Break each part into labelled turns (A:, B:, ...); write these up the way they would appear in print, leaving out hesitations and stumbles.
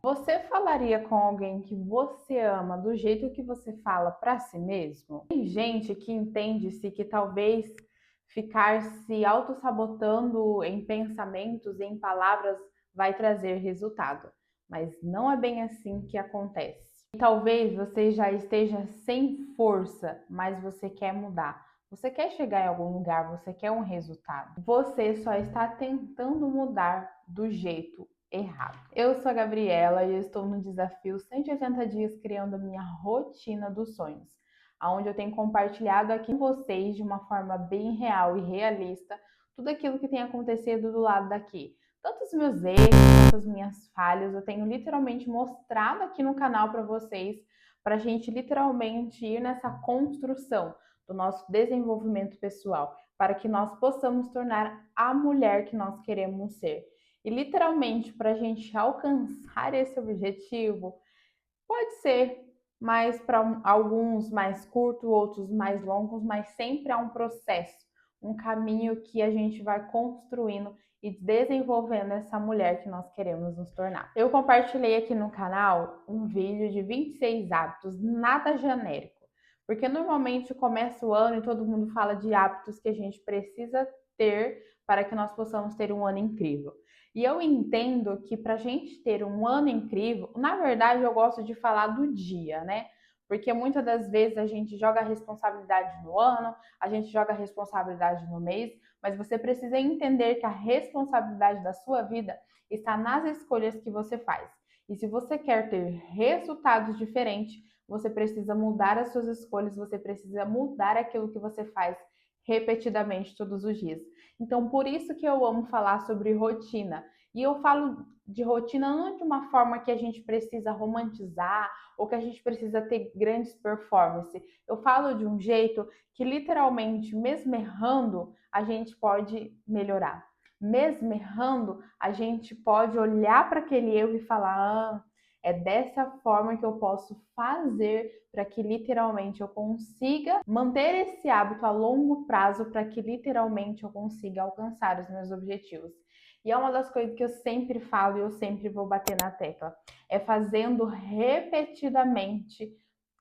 A: Você falaria com alguém que você ama do jeito que você fala para si mesmo? Tem gente que entende-se que talvez ficar se autossabotando em pensamentos, em palavras, vai trazer resultado, mas não é bem assim que acontece. Talvez você já esteja sem força, mas você quer mudar. Você quer chegar em algum lugar, você quer um resultado. Você só está tentando mudar do jeito errado. Eu sou a Gabriela e eu estou no desafio 180 dias criando a minha rotina dos sonhos, onde eu tenho compartilhado aqui com vocês de uma forma bem real e realista tudo aquilo que tem acontecido do lado daqui. Tanto os meus erros quanto as minhas falhas, eu tenho literalmente mostrado aqui no canal para vocês, para a gente literalmente ir nessa construção do nosso desenvolvimento pessoal, para que nós possamos tornar a mulher que nós queremos ser. E literalmente, para a gente alcançar esse objetivo, pode ser mais para alguns mais curto, outros mais longos, mas sempre há um processo, um caminho que a gente vai construindo e desenvolvendo essa mulher que nós queremos nos tornar. Eu compartilhei aqui no canal um vídeo de 26 hábitos, nada genérico, porque normalmente começa o ano e todo mundo fala de hábitos que a gente precisa ter para que nós possamos ter um ano incrível. E eu entendo que para a gente ter um ano incrível, na verdade eu gosto de falar do dia, né? Porque muitas das vezes a gente joga a responsabilidade no ano, a gente joga a responsabilidade no mês, mas você precisa entender que a responsabilidade da sua vida está nas escolhas que você faz. E se você quer ter resultados diferentes, você precisa mudar as suas escolhas, você precisa mudar aquilo que você faz repetidamente todos os dias. Então, por isso que eu amo falar sobre rotina. E eu falo de rotina não de uma forma que a gente precisa romantizar ou que a gente precisa ter grandes performances. Eu falo de um jeito que literalmente, mesmo errando, a gente pode melhorar. Mesmo errando, a gente pode olhar para aquele erro e falar: é dessa forma que eu posso fazer para que literalmente eu consiga manter esse hábito a longo prazo, para que literalmente eu consiga alcançar os meus objetivos. E é uma das coisas que eu sempre falo e eu sempre vou bater na tecla. É fazendo repetidamente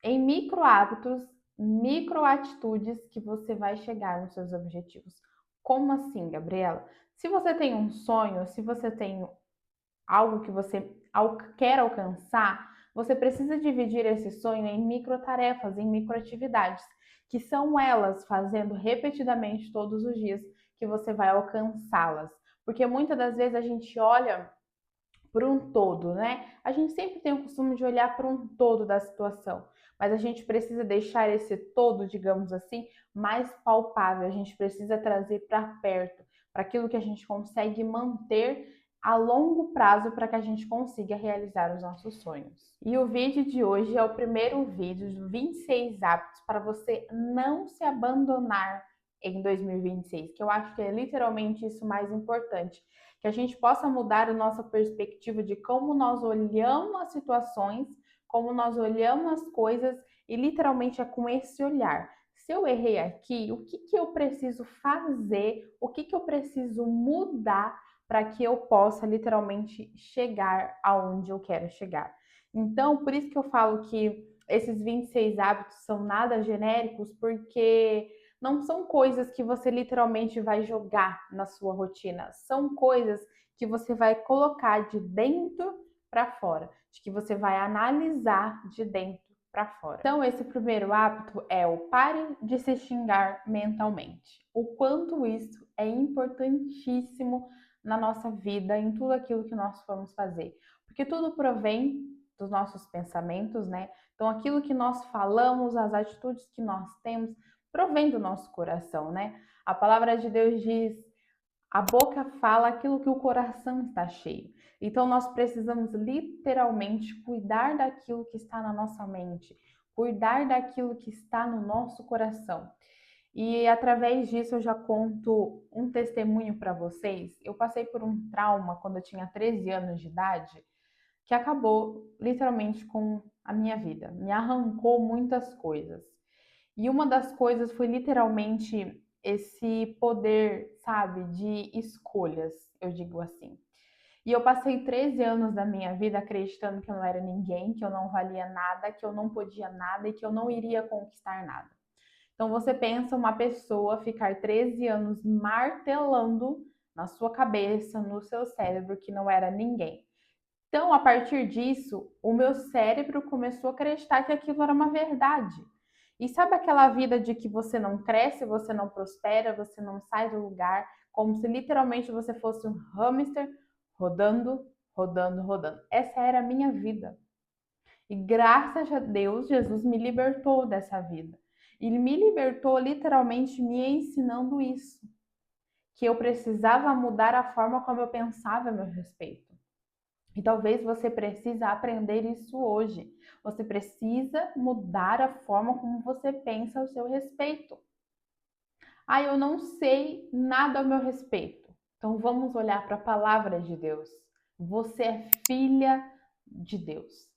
A: em micro hábitos, micro atitudes que você vai chegar nos seus objetivos. Como assim, Gabriela? Se você tem um sonho, se você tem algo que você quer alcançar, você precisa dividir esse sonho em microtarefas, em microatividades, que são elas fazendo repetidamente todos os dias que você vai alcançá-las. Porque muitas das vezes a gente olha para um todo, né? A gente sempre tem o costume de olhar para um todo da situação, mas a gente precisa deixar esse todo, digamos assim, mais palpável. A gente precisa trazer para perto, para aquilo que a gente consegue manter a longo prazo para que a gente consiga realizar os nossos sonhos. E o vídeo de hoje é o primeiro vídeo de 26 hábitos para você não se abandonar em 2026, que eu acho que é literalmente isso mais importante, que a gente possa mudar a nossa perspectiva de como nós olhamos as situações, como nós olhamos as coisas e literalmente é com esse olhar. Se eu errei aqui, o que eu preciso fazer, o que eu preciso mudar para que eu possa literalmente chegar aonde eu quero chegar. Então, por isso que eu falo que esses 26 hábitos são nada genéricos, porque não são coisas que você literalmente vai jogar na sua rotina, são coisas que você vai colocar de dentro para fora, de que você vai analisar de dentro para fora. Então, esse primeiro hábito é o pare de se xingar mentalmente. O quanto isso é importantíssimo na nossa vida, em tudo aquilo que nós formos fazer, porque tudo provém dos nossos pensamentos, né? Então, aquilo que nós falamos, as atitudes que nós temos, provém do nosso coração, né? A palavra de Deus diz: a boca fala aquilo que o coração está cheio. Então nós precisamos literalmente cuidar daquilo que está na nossa mente, cuidar daquilo que está no nosso coração. E através disso eu já conto um testemunho para vocês. Eu passei por um trauma quando eu tinha 13 anos de idade, que acabou literalmente com a minha vida. Me arrancou muitas coisas. E uma das coisas foi literalmente esse poder, sabe, de escolhas, eu digo assim. E eu passei 13 anos da minha vida acreditando que eu não era ninguém, que eu não valia nada, que eu não podia nada e que eu não iria conquistar nada. Então você pensa uma pessoa ficar 13 anos martelando na sua cabeça, no seu cérebro, que não era ninguém. Então, a partir disso, o meu cérebro começou a acreditar que aquilo era uma verdade. E sabe aquela vida de que você não cresce, você não prospera, você não sai do lugar, como se literalmente você fosse um hamster rodando, rodando, rodando. Essa era a minha vida. E graças a Deus, Jesus me libertou dessa vida. Ele me libertou literalmente me ensinando isso, que eu precisava mudar a forma como eu pensava a meu respeito. E talvez você precise aprender isso hoje. Você precisa mudar a forma como você pensa ao seu respeito. Ah, eu não sei nada ao meu respeito. Então vamos olhar para a palavra de Deus. Você é filha de Deus.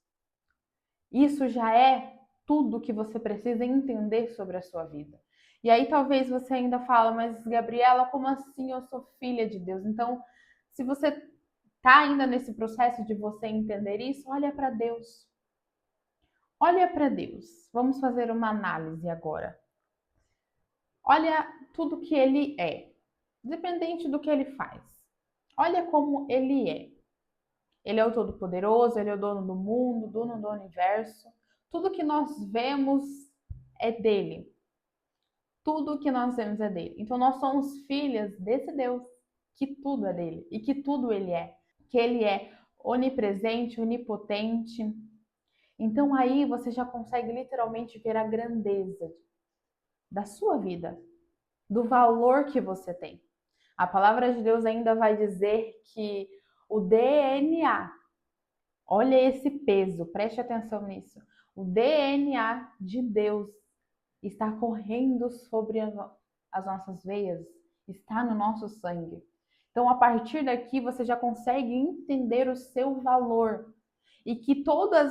A: Isso já é tudo que você precisa entender sobre a sua vida. E aí talvez você ainda fala, mas Gabriela, como assim eu sou filha de Deus? Então, se você está ainda nesse processo de você entender isso, olha para Deus. Olha para Deus. Vamos fazer uma análise agora. Olha tudo que ele é, independente do que ele faz. Olha como ele é. Ele é o Todo-Poderoso, ele é o dono do mundo, dono do universo. Tudo que nós vemos é dele. Tudo que nós vemos é dele. Então nós somos filhas desse Deus, que tudo é dele e que tudo ele é. Que ele é onipresente, onipotente. Então aí você já consegue literalmente ver a grandeza da sua vida, do valor que você tem. A palavra de Deus ainda vai dizer que o DNA, olha esse peso, preste atenção nisso. O DNA de Deus está correndo sobre as nossas veias, está no nosso sangue. Então, a partir daqui, você já consegue entender o seu valor. E que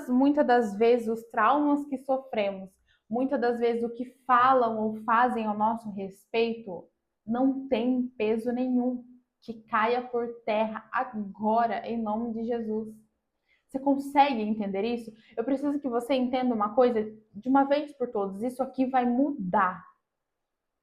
A: muitas das vezes, os traumas que sofremos, muitas das vezes o que falam ou fazem ao nosso respeito, não tem peso nenhum. Que caia por terra agora, em nome de Jesus. Você consegue entender isso? Eu preciso que você entenda uma coisa de uma vez por todas. Isso aqui vai mudar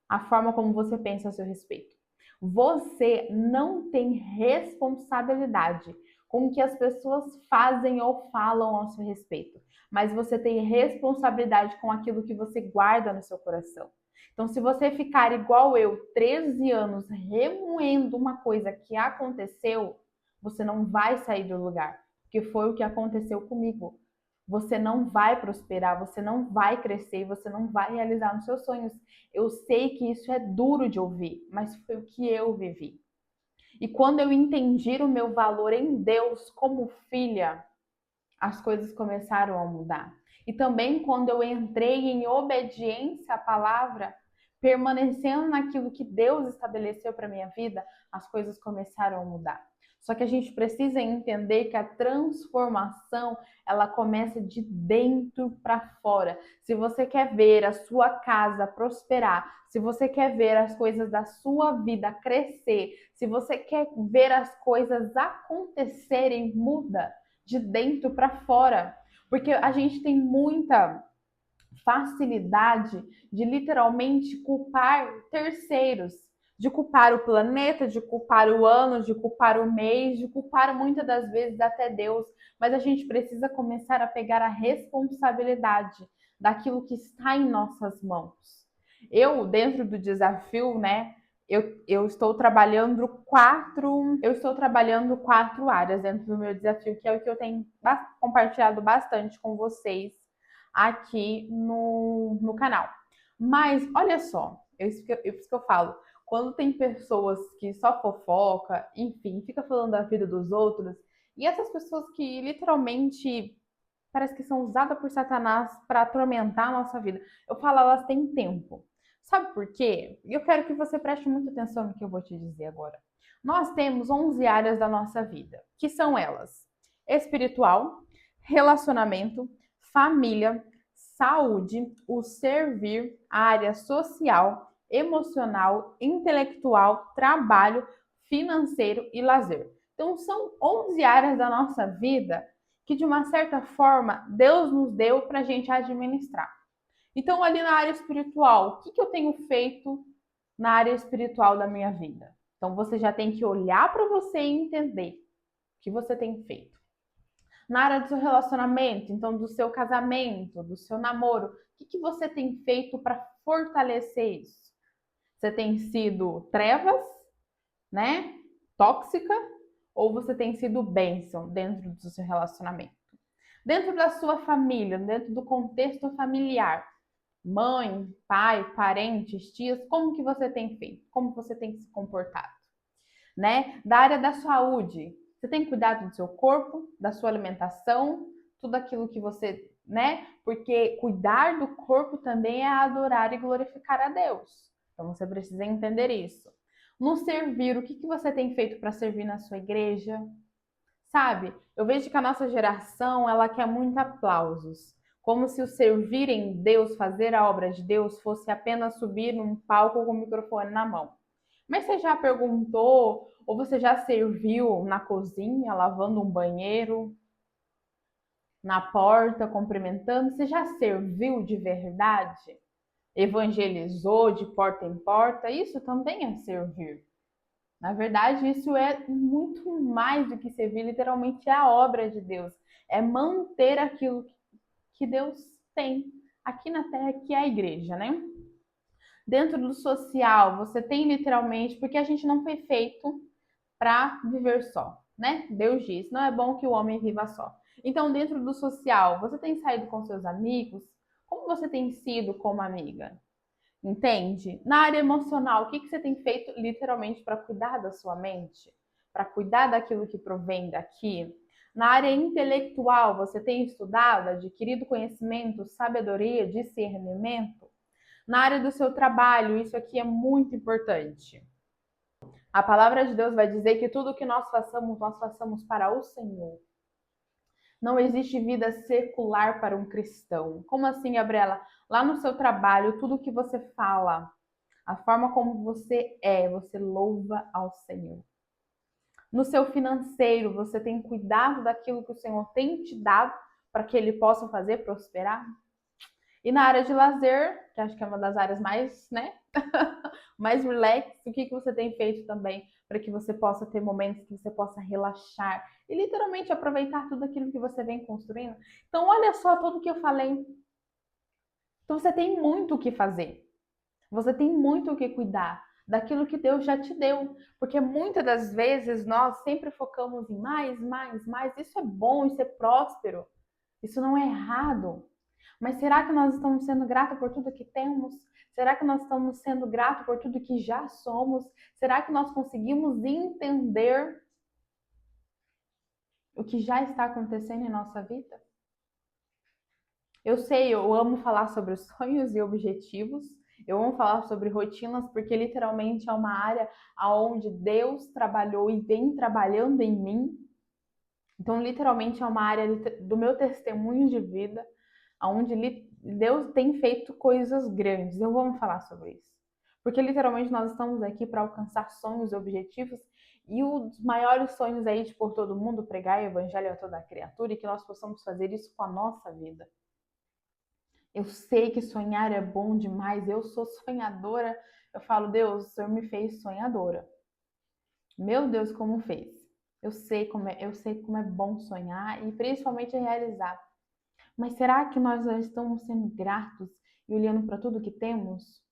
A: a forma como você pensa a seu respeito. Você não tem responsabilidade com o que as pessoas fazem ou falam ao seu respeito, mas você tem responsabilidade com aquilo que você guarda no seu coração. Então, se você ficar igual eu, 13 anos, remoendo uma coisa que aconteceu, você não vai sair do lugar, porque foi o que aconteceu comigo. Você não vai prosperar, você não vai crescer, você não vai realizar os seus sonhos. Eu sei que isso é duro de ouvir, mas foi o que eu vivi. E quando eu entendi o meu valor em Deus como filha, as coisas começaram a mudar. E também quando eu entrei em obediência à palavra, permanecendo naquilo que Deus estabeleceu para minha vida, as coisas começaram a mudar. Só que a gente precisa entender que a transformação, ela começa de dentro para fora. Se você quer ver a sua casa prosperar, se você quer ver as coisas da sua vida crescer, se você quer ver as coisas acontecerem, muda de dentro para fora. Porque a gente tem muita facilidade de literalmente culpar terceiros, de culpar o planeta, de culpar o ano, de culpar o mês, de culpar muitas das vezes até Deus, mas a gente precisa começar a pegar a responsabilidade daquilo que está em nossas mãos. Eu, dentro do desafio, né, eu estou trabalhando quatro áreas dentro do meu desafio, que é o que eu tenho compartilhado bastante com vocês aqui no canal. Mas olha só, isso que eu falo, quando tem pessoas que só fofoca, enfim, fica falando da vida dos outros, e essas pessoas que literalmente parece que são usadas por Satanás para atormentar a nossa vida, eu falo, elas têm tempo. Sabe por quê? Eu quero que você preste muita atenção no que eu vou te dizer agora. Nós temos 11 áreas da nossa vida, que são elas: espiritual, relacionamento, família, saúde, o servir, a área social, emocional, intelectual, trabalho, financeiro e lazer. Então, são 11 áreas da nossa vida que, de uma certa forma, Deus nos deu para a gente administrar. Então, ali na área espiritual, o que eu tenho feito na área espiritual da minha vida? Então, você já tem que olhar para você e entender o que você tem feito. Na área do seu relacionamento, então do seu casamento, do seu namoro, o que você tem feito para fortalecer isso? Você tem sido trevas, né? Tóxica, ou você tem sido bênção dentro do seu relacionamento? Dentro da sua família, dentro do contexto familiar, mãe, pai, parentes, tias, como que você tem feito? Como você tem se comportado? Né? Da área da saúde, você tem cuidado do seu corpo, da sua alimentação, tudo aquilo que você, né? Porque cuidar do corpo também é adorar e glorificar a Deus. Então você precisa entender isso. No servir, o que você tem feito para servir na sua igreja? Sabe? Eu vejo que a nossa geração, ela quer muito aplausos. Como se o servir em Deus, fazer a obra de Deus, fosse apenas subir num palco com o microfone na mão. Mas você já perguntou, ou você já serviu na cozinha, lavando um banheiro, na porta, cumprimentando? Você já serviu de verdade? Evangelizou de porta em porta? Isso também é servir. Na verdade, isso é muito mais do que servir, literalmente é a obra de Deus. É manter aquilo que Deus tem aqui na terra, que é a igreja, né? Dentro do social, você tem literalmente, porque a gente não foi feito para viver só, né? Deus diz, não é bom que o homem viva só. Então, dentro do social, você tem saído com seus amigos? Como você tem sido como amiga? Entende? Na área emocional, o que você tem feito literalmente para cuidar da sua mente? Para cuidar daquilo que provém daqui? Na área intelectual, você tem estudado, adquirido conhecimento, sabedoria, discernimento? Na área do seu trabalho, isso aqui é muito importante. A palavra de Deus vai dizer que tudo que nós façamos para o Senhor. Não existe vida secular para um cristão. Como assim, Gabriela? Lá no seu trabalho, tudo que você fala, a forma como você é, você louva ao Senhor. No seu financeiro, você tem cuidado daquilo que o Senhor tem te dado para que Ele possa fazer prosperar? E na área de lazer, que acho que é uma das áreas mais, né, mais relax, o que você tem feito também para que você possa ter momentos que você possa relaxar e literalmente aproveitar tudo aquilo que você vem construindo? Então, olha só tudo que eu falei. Então, você tem muito o que fazer. Você tem muito o que cuidar daquilo que Deus já te deu, porque muitas das vezes nós sempre focamos em mais, mais, mais. Isso é bom, isso é próspero, isso não é errado. Mas será que nós estamos sendo gratos por tudo que temos? Será que nós estamos sendo gratos por tudo que já somos? Será que nós conseguimos entender o que já está acontecendo em nossa vida? Eu sei, eu amo falar sobre sonhos e objetivos. Eu amo falar sobre rotinas porque literalmente é uma área onde Deus trabalhou e vem trabalhando em mim. Então, literalmente é uma área do meu testemunho de vida, onde Deus tem feito coisas grandes. Eu vou falar sobre isso. Porque literalmente nós estamos aqui para alcançar sonhos e objetivos, e os maiores sonhos aí de por todo mundo, pregar o evangelho a toda a criatura, e que nós possamos fazer isso com a nossa vida. Eu sei que sonhar é bom demais, eu sou sonhadora. Eu falo, Deus, o Senhor me fez sonhadora. Meu Deus, como fez? Eu sei como é bom sonhar e principalmente realizar. Mas será que nós já estamos sendo gratos e olhando para tudo que temos?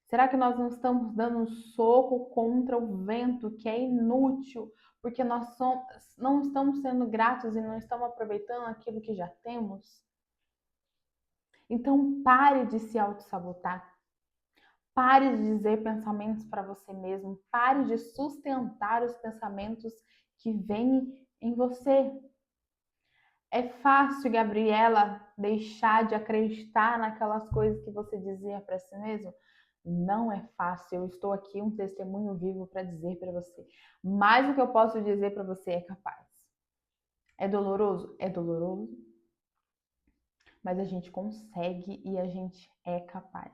A: Será que nós não estamos dando um soco contra o vento, que é inútil, porque não estamos sendo gratos e não estamos aproveitando aquilo que já temos? Então pare de se auto-sabotar. Pare de dizer pensamentos para você mesmo. Pare de sustentar os pensamentos que vêm em você. É fácil, Gabriela, deixar de acreditar naquelas coisas que você dizia para si mesmo? Não é fácil. Eu estou aqui um testemunho vivo para dizer para você. Mas o que eu posso dizer para você é capaz. É doloroso? É doloroso. Mas a gente consegue e a gente é capaz.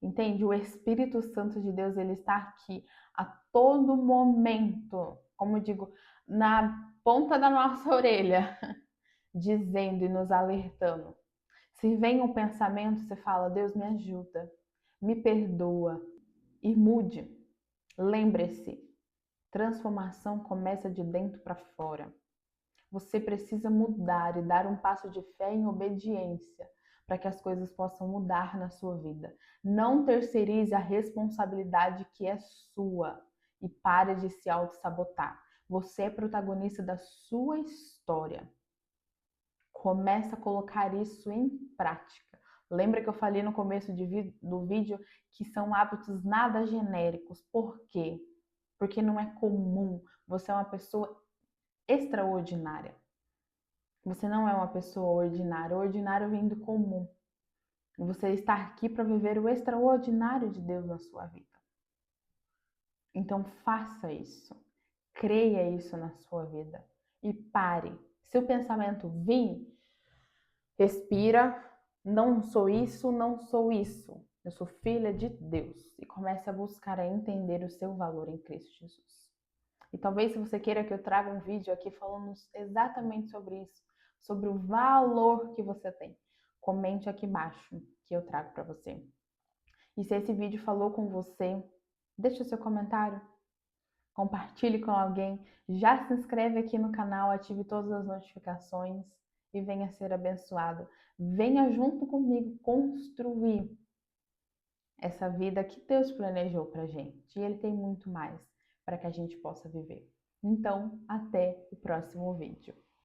A: Entende? O Espírito Santo de Deus, ele está aqui a todo momento como eu digo, na ponta da nossa orelha, dizendo e nos alertando. Se vem um pensamento, você fala: Deus, me ajuda, me perdoa e mude. Lembre-se, transformação começa de dentro para fora. Você precisa mudar e dar um passo de fé em obediência para que as coisas possam mudar na sua vida. Não terceirize a responsabilidade que é sua e pare de se auto-sabotar. Você é protagonista da sua história. Começa a colocar isso em prática. Lembra que eu falei no começo do vídeo que são hábitos nada genéricos. Por quê? Porque não é comum. Você é uma pessoa extraordinária. Você não é uma pessoa ordinária. O ordinário vem do comum. Você está aqui para viver o extraordinário de Deus na sua vida. Então faça isso. Creia isso na sua vida. E pare. Se o pensamento vir, respira. Não sou isso, não sou isso. Eu sou filha de Deus. E comece a buscar a entender o seu valor em Cristo Jesus. E talvez se você queira que eu traga um vídeo aqui falando exatamente sobre isso, sobre o valor que você tem, comente aqui embaixo que eu trago para você. E se esse vídeo falou com você, deixe o seu comentário, compartilhe com alguém, já se inscreve aqui no canal, ative todas as notificações e venha ser abençoado. Venha junto comigo construir essa vida que Deus planejou pra gente. E Ele tem muito mais para que a gente possa viver. Então, até o próximo vídeo.